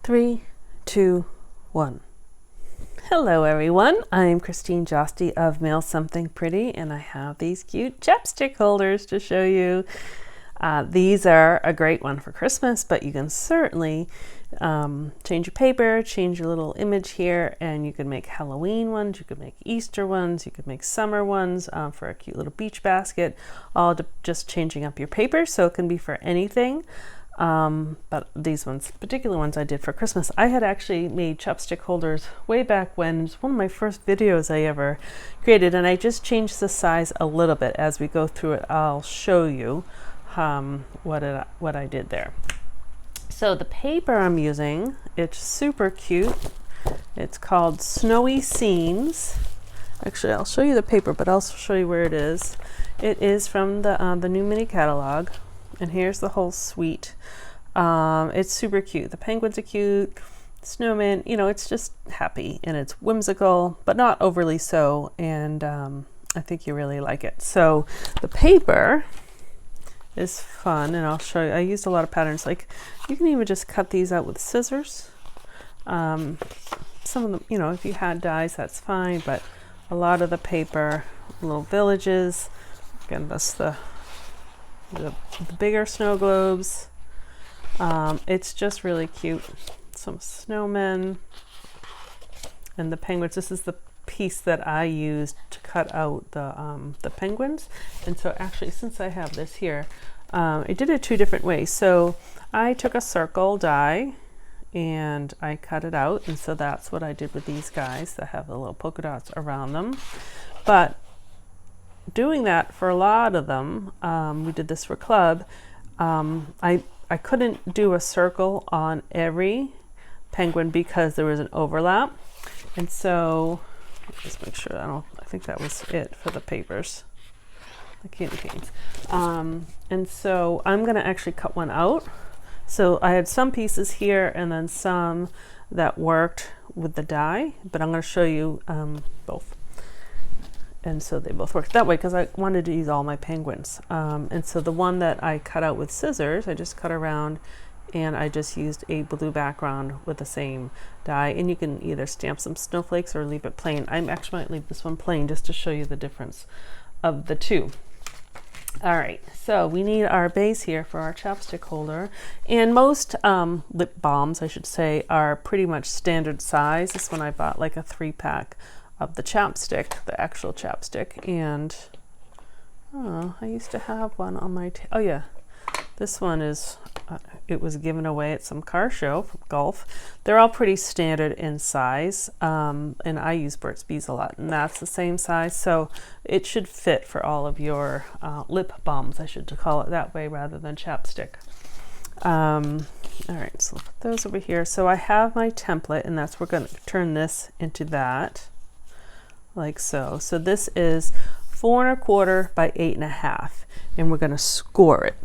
3, 2, 1. Hello everyone, I'm Christine Josty of Mail Something Pretty, and I have these cute chapstick holders to show you. These are a great one for Christmas, but you can certainly change your paper, change your little image here, and you can make Halloween ones, you could make Easter ones, you could make summer ones for a cute little beach basket, all just changing up your paper, so it can be for anything. But these ones, particular ones I did for Christmas. I had actually made chapstick holders way back when. It was one of my first videos I ever created, and I just changed the size a little bit. As we go through it, I'll show you what I did there. So the paper I'm using, it's super cute. It's called Snowy Scenes. Actually, I'll show you the paper, but I'll show you where it is. It is from the new mini catalog. And here's the whole suite. It's super cute. The penguins are cute. Snowman, you know, it's just happy and it's whimsical, but not overly so. And I think you really like it. So the paper is fun, and I'll show you. I used a lot of patterns. Like you can even just cut these out with scissors. Some of them, you know, if you had dies, that's fine. But a lot of the paper, little villages. Again, that's the bigger snow globes. It's just really cute. Some snowmen and the penguins. This is the piece that I used to cut out the penguins. And so actually, since I have this here, I did it two different ways. So I took a circle die and I cut it out, and so that's what I did with these guys that have the little polka dots around them. But doing that for a lot of them, we did this for club, I couldn't do a circle on every penguin because there was an overlap. And so just make sure, I think that was it for the papers, the candy canes. And so I'm gonna actually cut one out. So I had some pieces here and then some that worked with the die, but I'm gonna show you both. And so they both worked that way because I wanted to use all my penguins. And so the one that I cut out with scissors, I just cut around and I just used a blue background with the same die. And you can either stamp some snowflakes or leave it plain. I actually might leave this one plain just to show you the difference of the two. All right, so we need our base here for our chapstick holder. And most lip balms, I should say, are pretty much standard size. This one I bought like a 3-pack of the chapstick, the actual chapstick. And I used to have one on my oh yeah, this one is it was given away at some car show from Gulf. They're all pretty standard in size, and I use Burt's Bees a lot, and that's the same size, so it should fit for all of your lip balms. I should call it that way rather than chapstick. All right, so we'll put those over here. So I have my template, and that's, we're going to turn this into that, like so. So this is 4 1/4 by 8 1/2, and we're going to score it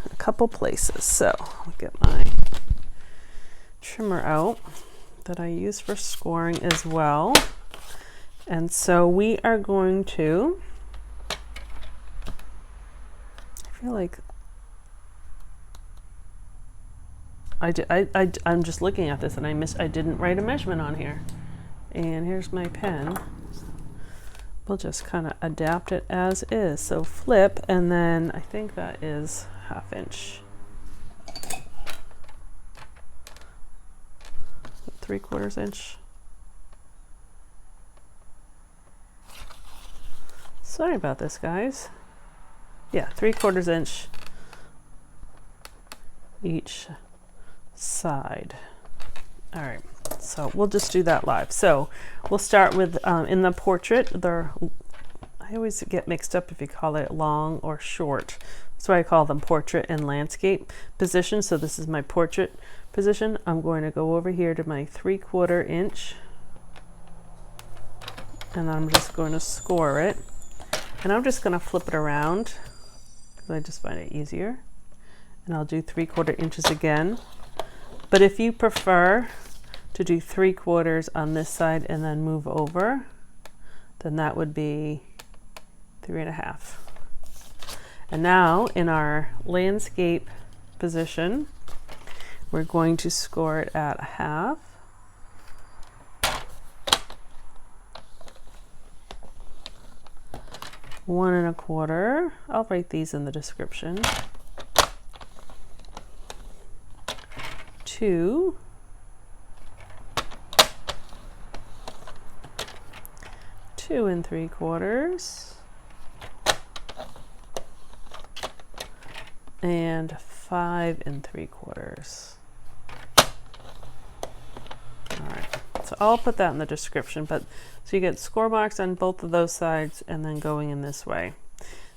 a couple places. So I'll get my trimmer out that I use for scoring as well. And so we are going to, I feel like I'm just looking at this and I didn't write a measurement on here. And here's my pen. We'll just kind of adapt it as is. So flip, and then I think that is 1/2 inch. 3/4 inch. Sorry about this, guys. Yeah, 3/4 inch each side. All right. So we'll just do that live. So we'll start with in the portrait. I always get mixed up if you call it long or short. That's why I call them portrait and landscape position. So this is my portrait position. I'm going to go over here to my 3/4 inch, and I'm just going to score it. And I'm just going to flip it around because I just find it easier. And I'll do 3/4 inches again. But if you prefer to do 3/4 on this side and then move over, then that would be 3 1/2. And now in our landscape position, we're going to score it at 1/2. One and a quarter. I'll write these in the description. 2. 2 3/4. And 5 3/4. All right, so I'll put that in the description, but so you get score marks on both of those sides and then going in this way.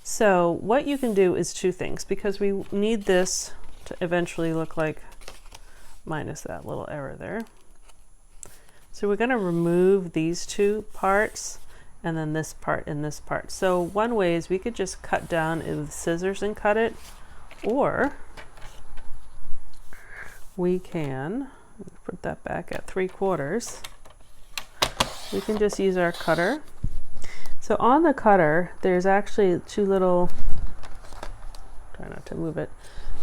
So what you can do is 2 things, because we need this to eventually look like, minus that little error there. So we're going to remove these 2 parts and then this part and this part. So one way is we could just cut down with scissors and cut it, or we can put that back at 3/4. We can just use our cutter. So on the cutter, there's actually 2 little, try not to move it,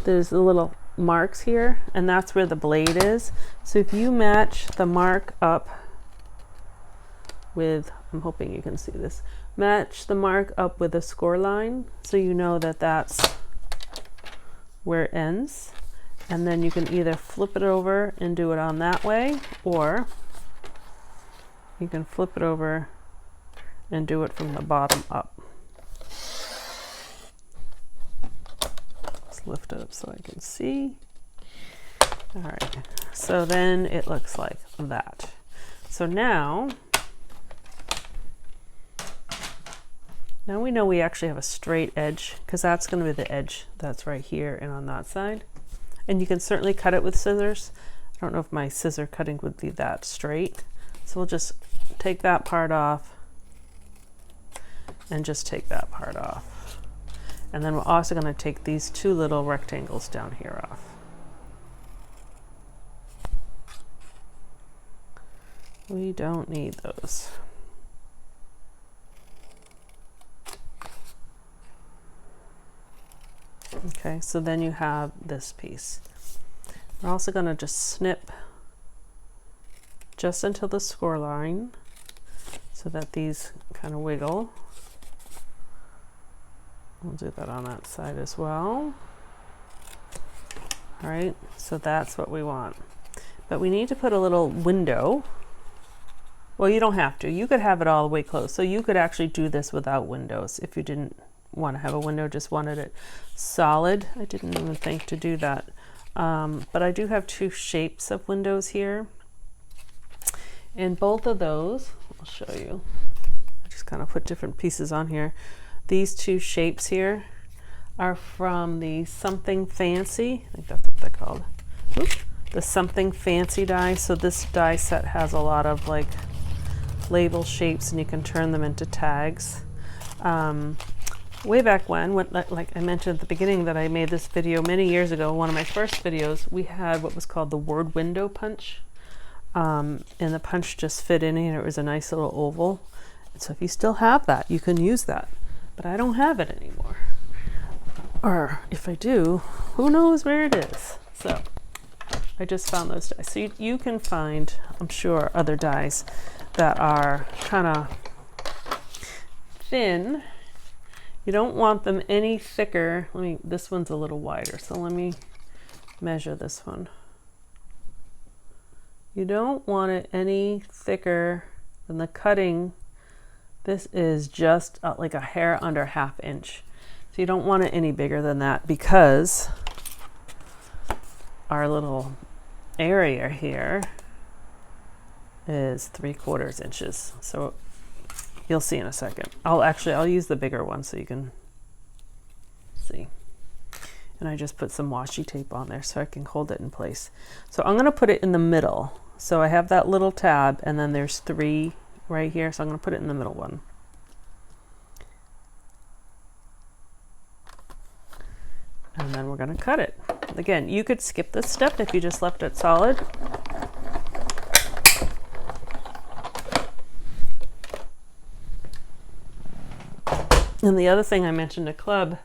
there's the little marks here, and that's where the blade is. So if you match the mark up with, I'm hoping you can see this, match the mark up with a score line, so you know that that's where it ends, and then you can either flip it over and do it on that way, or you can flip it over and do it from the bottom up. Let's lift it up so I can see. All right, so then it looks like that. So now we know we actually have a straight edge, because that's going to be the edge that's right here and on that side. And you can certainly cut it with scissors. I don't know if my scissor cutting would be that straight. So we'll just take that part off and just take that part off. And then we're also going to take these 2 little rectangles down here off. We don't need those. Okay, so then you have this piece. We're also going to just snip just until the score line so that these kind of wiggle. We'll do that on that side as well. All right, so that's what we want. But we need to put a little window. Well, you don't have to. You could have it all the way closed. So you could actually do this without windows if you didn't want to have a window, just wanted it solid. I didn't even think to do that. But I do have 2 shapes of windows here. And both of those, I'll show you. I just kind of put different pieces on here. These 2 shapes here are from the Something Fancy. I think that's what they're called. Oops. The Something Fancy die. So this die set has a lot of like label shapes, and you can turn them into tags. Way back when, like I mentioned at the beginning that I made this video many years ago, one of my first videos, we had what was called the word window punch. And the punch just fit in here. It was a nice little oval. And so if you still have that, you can use that. But I don't have it anymore. Or if I do, who knows where it is. So I just found those dies. So you can find, I'm sure, other dies that are kind of thin. You don't want them any thicker. This one's a little wider, so let me measure this one. You don't want it any thicker than the cutting. This is just like a hair under 1/2 inch. So you don't want it any bigger than that, because our little area here is 3/4 inches. So you'll see in a second. I'll use the bigger one so you can see. And I just put some washi tape on there so I can hold it in place. So I'm going to put it in the middle. So I have that little tab, and then there's 3 right here. So I'm going to put it in the middle one. And then we're going to cut it. Again, you could skip this step if you just left it solid. And the other thing I mentioned to Club,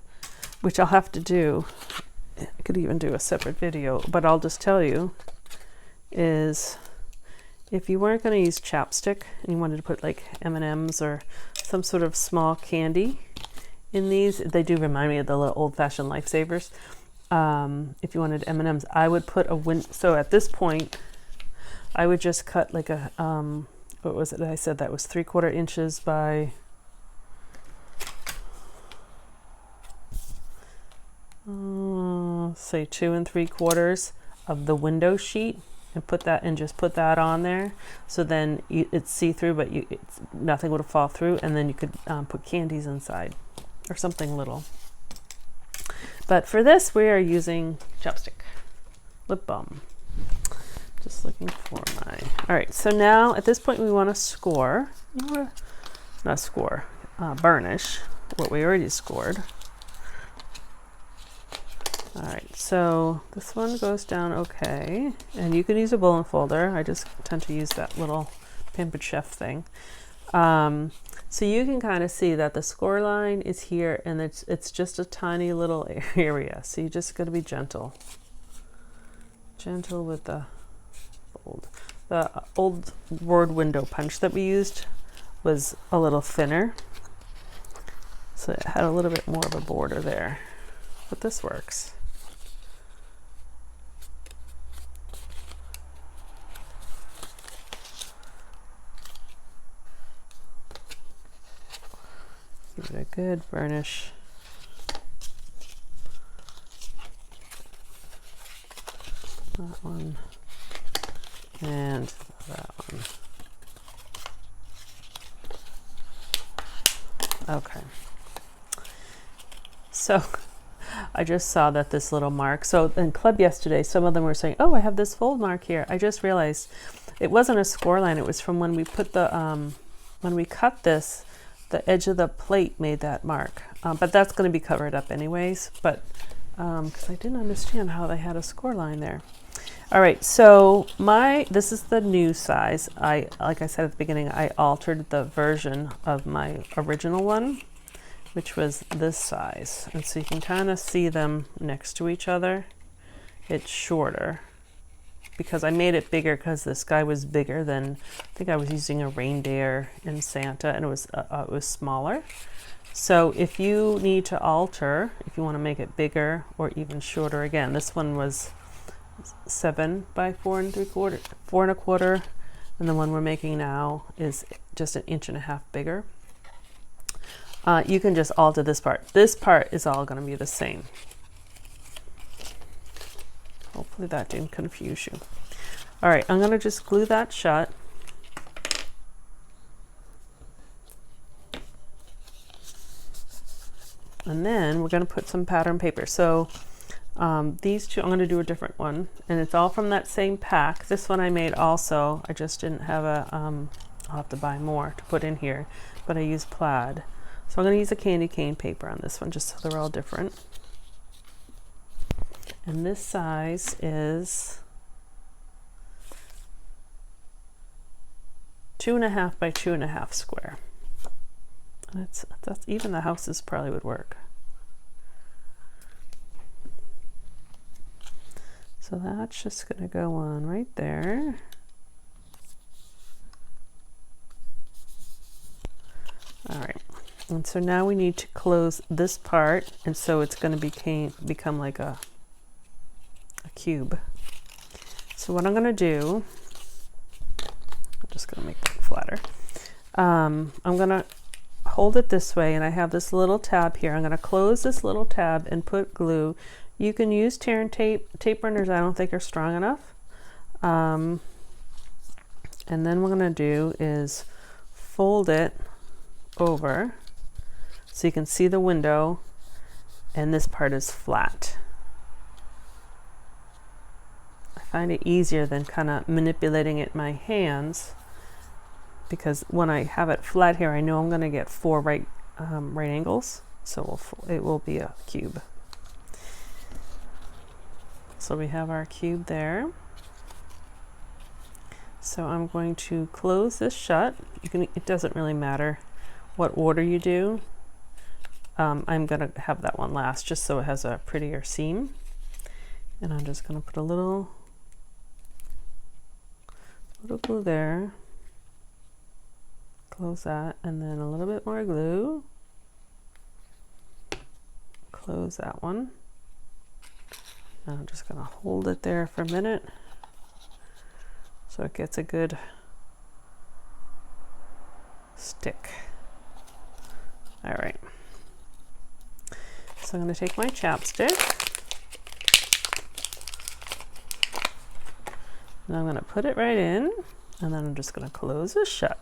which I'll have to do, I could even do a separate video, but I'll just tell you is if you weren't going to use chapstick and you wanted to put like M&Ms or some sort of small candy in these, they do remind me of the little old-fashioned Lifesavers. If you wanted M&Ms, I would put so at this point I would just cut like a what was it I said that was 3/4 inches by say 2 3/4 of the window sheet, and put that and just put that on there, so then it's see-through, but nothing would fall through, and then you could put candies inside or something little. But for this we are using Chapstick lip balm. Just looking for my, all right, so now at this point we want to score, not score, burnish what we already scored. All right, so this one goes down okay, and you can use a bullet folder. I just tend to use that little Pampered Chef thing. So you can kind of see that the score line is here, and it's just a tiny little area. So you just got to be gentle with the fold. The old word window punch that we used was a little thinner, so it had a little bit more of a border there, but this works. Give it a good burnish. That one and that one. Okay. So I just saw that this little mark. So in club yesterday, some of them were saying, "Oh, I have this fold mark here." I just realized it wasn't a score line. It was from when we put the when we cut this. The edge of the plate made that mark, but that's going to be covered up anyways, but because I didn't understand how they had a score line there. All right, so this is the new size. Like I said at the beginning, I altered the version of my original one, which was this size, and so you can kind of see them next to each other. It's shorter because I made it bigger because this guy was bigger than, I think I was using a reindeer in Santa, and it was smaller. So if you need to alter, if you want to make it bigger or even shorter, again, this one was 7 by 4 3/4, 4 1/4, and the one we're making now is just 1.5 inches bigger. You can just alter this part. This part is all going to be the same. Hopefully that didn't confuse you. All right, I'm going to just glue that shut. And then we're going to put some pattern paper. So these two, I'm going to do a different one, and it's all from that same pack. This one I made also. I just didn't have I'll have to buy more to put in here, but I use plaid. So I'm going to use a candy cane paper on this one, just so they're all different. And this size is 2.5 by 2.5 square. And that's even the houses probably would work. So that's just going to go on right there. All right. And so now we need to close this part, and so it's going to become like a cube. So what I'm going to do, I'm just going to make it flatter. I'm going to hold it this way, and I have this little tab here. I'm going to close this little tab and put glue. You can use tear and tape. Tape runners I don't think are strong enough. And then what I'm going to do is fold it over so you can see the window, and this part is flat. Find it easier than kind of manipulating it in my hands, because when I have it flat here, I know I'm going to get 4 right angles, so it will be a cube. So we have our cube there. So I'm going to close this shut. It doesn't really matter what order you do. I'm going to have that one last just so it has a prettier seam. And I'm just going to put a little glue there, close that, and then a little bit more glue, close that one. And I'm just going to hold it there for a minute so it gets a good stick. All right, so I'm going to take my chapstick and I'm going to put it right in, and then I'm just going to close this shut.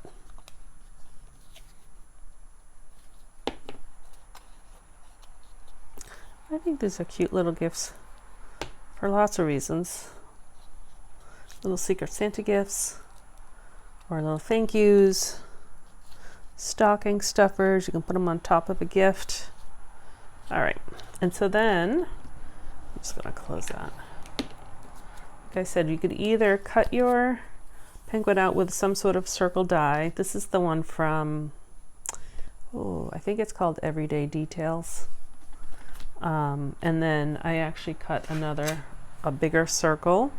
I think these are cute little gifts for lots of reasons. Little Secret Santa gifts, or little thank yous, stocking stuffers. You can put them on top of a gift. All right, and so then I'm just going to close that. Like I said, you could either cut your penguin out with some sort of circle die. This is the one from, oh, I think it's called Everyday Details. And then I actually cut a bigger circle.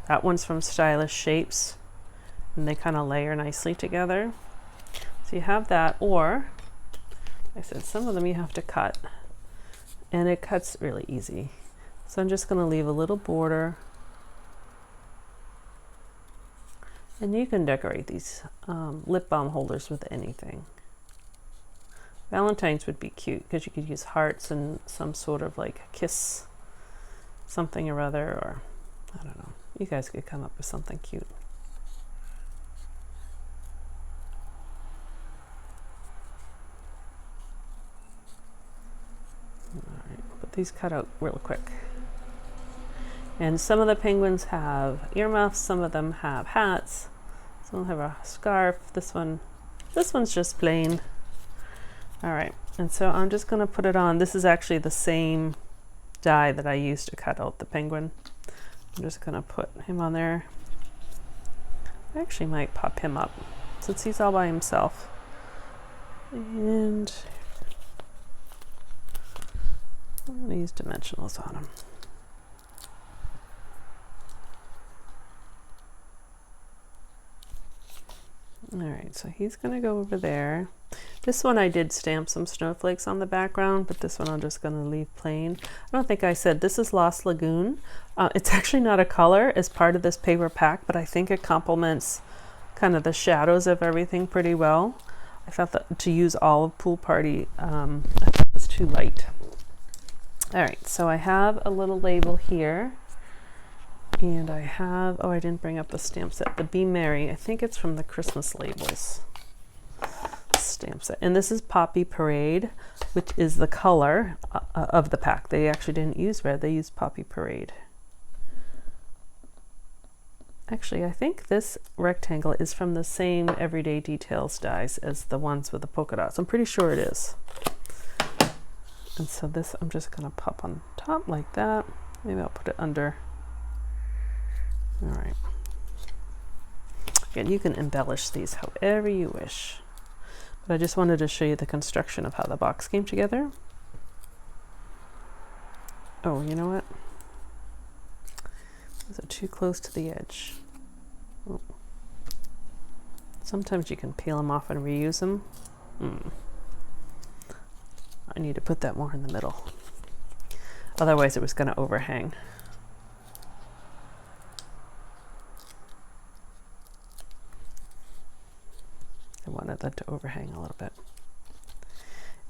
That one's from Stylish Shapes, and they kind of layer nicely together. So you have that, or I said some of them you have to cut, and it cuts really easy. So I'm just going to leave a little border. And you can decorate these lip balm holders with anything. Valentine's would be cute because you could use hearts and some sort of like kiss something or other, or I don't know. You guys could come up with something cute. All right, put these cut out real quick. And some of the penguins have earmuffs, some of them have hats, some have a scarf. This one's just plain. All right, and so I'm just going to put it on. This is actually the same die that I used to cut out the penguin. I'm just going to put him on there. I actually might pop him up since he's all by himself. And I'm going to use dimensionals on him. All right, so he's gonna go over there. This one I did stamp some snowflakes on the background, but this one I'm just gonna leave plain. I don't think I said this is Lost Lagoon. It's actually not a color as part of this paper pack, but I think it complements kind of the shadows of everything pretty well. I thought that to use all of Pool Party, I thought it was too light. All right, so I have a little label here. And I have, oh, I didn't bring up the stamp set, the Be Merry. I think it's from the Christmas Labels stamp set. And this is Poppy Parade, which is the color of the pack. They actually didn't use red, they used Poppy Parade. Actually, I think this rectangle is from the same Everyday Details dies as the ones with the polka dots. I'm pretty sure it is. And so this I'm just gonna pop on top like that. Maybe I'll put it under. All right. Again, you can embellish these however you wish, but I just wanted to show you the construction of how the box came together. Oh, you know what? Those are too close to the edge. Oh. Sometimes you can peel them off and reuse them. I need to put that more in the middle. Otherwise it was going to overhang. I wanted that to overhang a little bit.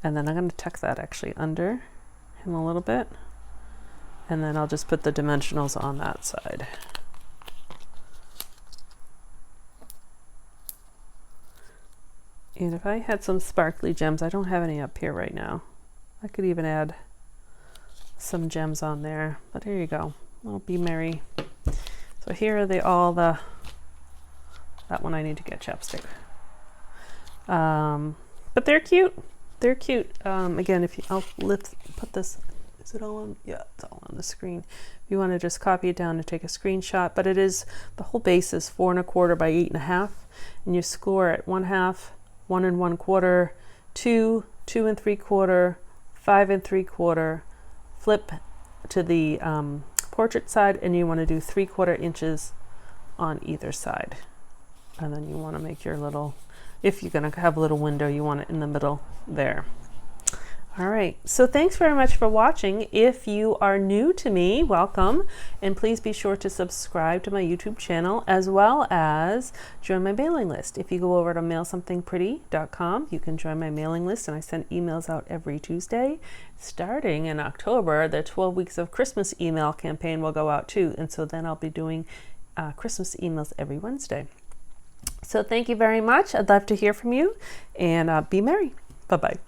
And then I'm going to tuck that actually under him a little bit. And then I'll just put the dimensionals on that side. And if I had some sparkly gems, I don't have any up here right now. I could even add some gems on there, but here you go. I'll Be Merry. So here are that one I need to get chapstick. But they're cute. They're cute. Again, I'll put this, is it all on? Yeah, it's all on the screen. If you want to just copy it down and take a screenshot, but it is, the whole base is 4 1/4 by 8 1/2, and you score at 1/2, 1 1/4, 2, 2 3/4, 5 3/4, flip to the portrait side, and you want to do 3/4 inches on either side. And then you want to make your little, if you're going to have a little window, you want it in the middle there. All right, so thanks very much for watching. If you are new to me, welcome, and please be sure to subscribe to my YouTube channel as well as join my mailing list. If you go over to mailsomethingpretty.com, you can join my mailing list, and I send emails out every Tuesday. Starting in October, the 12 Weeks of Christmas email campaign will go out too, and so then I'll be doing Christmas emails every Wednesday. So thank you very much. I'd love to hear from you, and be merry. Bye-bye.